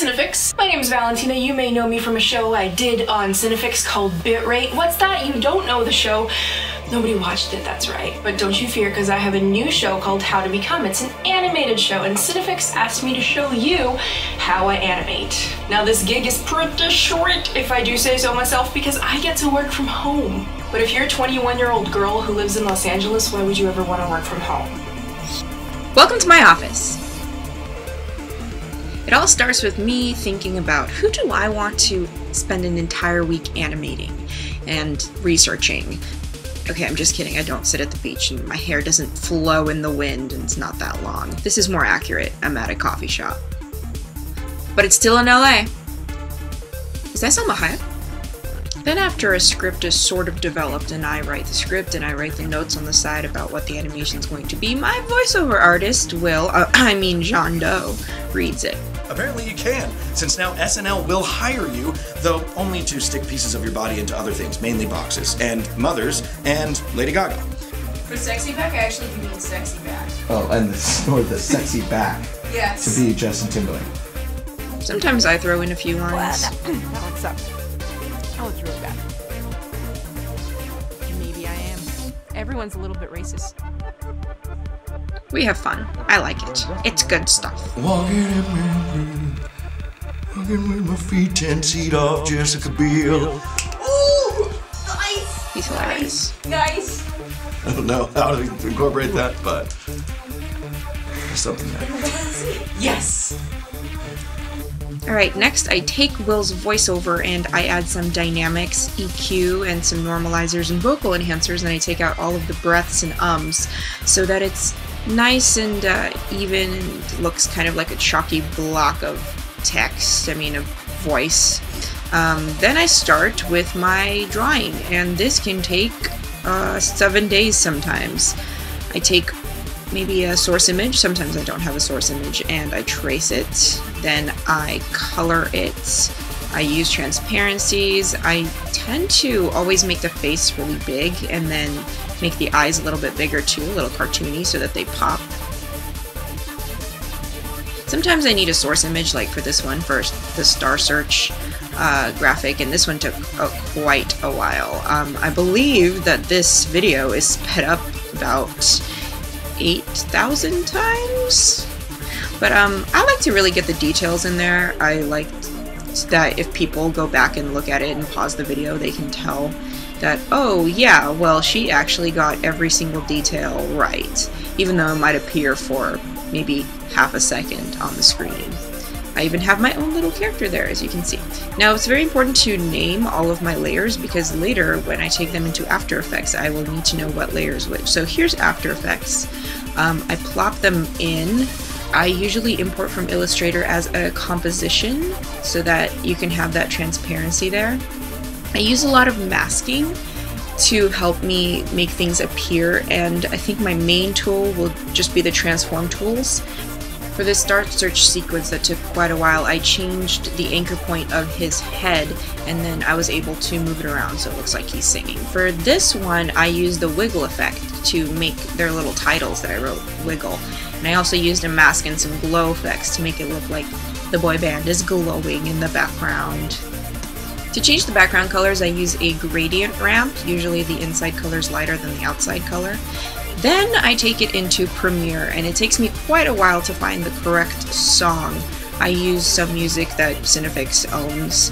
Cinefix. My name's Valentina. You may know me from a show I did on Cinefix called Bitrate. What's that? You don't know the show. Nobody watched it, that's right. But don't you fear, because I have a new show called How to Become. It's an animated show, and Cinefix asked me to show you how I animate. Now this gig is pretty short, if I do say so myself, because I get to work from home. But if you're a 21-year-old girl who lives in Los Angeles, why would you ever want to work from home? Welcome to my office. It all starts with me thinking about who do I want to spend an entire week animating and researching. Okay, I'm just kidding. I don't sit at the beach and my hair doesn't flow in the wind and it's not that long. This is more accurate. I'm at a coffee shop. But it's still in LA. Is that Salma Hayek? Then after a script is sort of developed and I write the script and I write the notes on the side about what the animation is going to be, my voiceover artist John Doe, reads it. Apparently you can, since now SNL will hire you, though only to stick pieces of your body into other things, mainly boxes, and mothers, and Lady Gaga. For sexy back, I actually mean sexy back. Oh, and the sexy back. Yes. To be Justin Timberlake. Sometimes I throw in a few lines. That one sucks. Oh, it's really bad. Maybe I am. Everyone's a little bit racist. We have fun. I like it. It's good stuff. Walking with my feet 10 feet off Jessica Biel. Ooh! Nice! He's hilarious. Nice! I don't know how to incorporate that, but there's something there. Yes! Alright, next I take Will's voiceover and I add some dynamics, EQ, and some normalizers and vocal enhancers, and I take out all of the breaths and ums so that it's nice and even and looks kind of like a chalky block of text, of voice. Then I start with my drawing, and this can take 7 days sometimes. I take maybe a source image, sometimes I don't have a source image, and I trace it. Then I color it. I use transparencies. I tend to always make the face really big and then make the eyes a little bit bigger too, a little cartoony so that they pop. Sometimes I need a source image, like for this one, for the Star Search graphic, and this one took quite a while. I believe that this video is sped up about 8,000 times. But I like to really get the details in there. I like that if people go back and look at it and pause the video, they can tell that, oh yeah, well, she actually got every single detail right, even though it might appear for maybe half a second on the screen. I even have my own little character there, as you can see. Now, it's very important to name all of my layers, because later, when I take them into After Effects, I will need to know what layers which. So here's After Effects. I plop them in. I usually import from Illustrator as a composition, so that you can have that transparency there. I use a lot of masking to help me make things appear, and I think my main tool will just be the transform tools. For this Star Search sequence that took quite a while, I changed the anchor point of his head, and then I was able to move it around so it looks like he's singing. For this one, I used the wiggle effect to make their little titles that I wrote wiggle. And I also used a mask and some glow effects to make it look like the boy band is glowing in the background. To change the background colors, I use a gradient ramp. Usually the inside color is lighter than the outside color. Then I take it into Premiere, and it takes me quite a while to find the correct song. I use some music that Cinefix owns.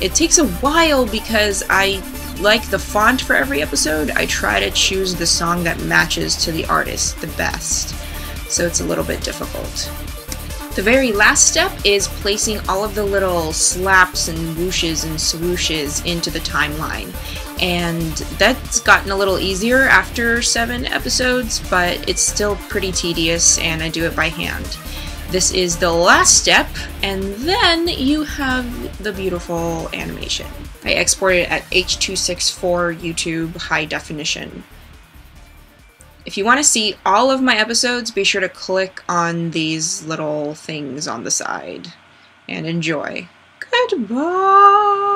It takes a while because I like the font for every episode. I try to choose the song that matches to the artist the best, so it's a little bit difficult. The very last step is placing all of the little slaps and whooshes and swooshes into the timeline. And that's gotten a little easier after 7 episodes, but it's still pretty tedious, and I do it by hand. This is the last step, and then you have the beautiful animation. I export it at H.264 YouTube high definition. If you want to see all of my episodes, be sure to click on these little things on the side. And enjoy. Goodbye!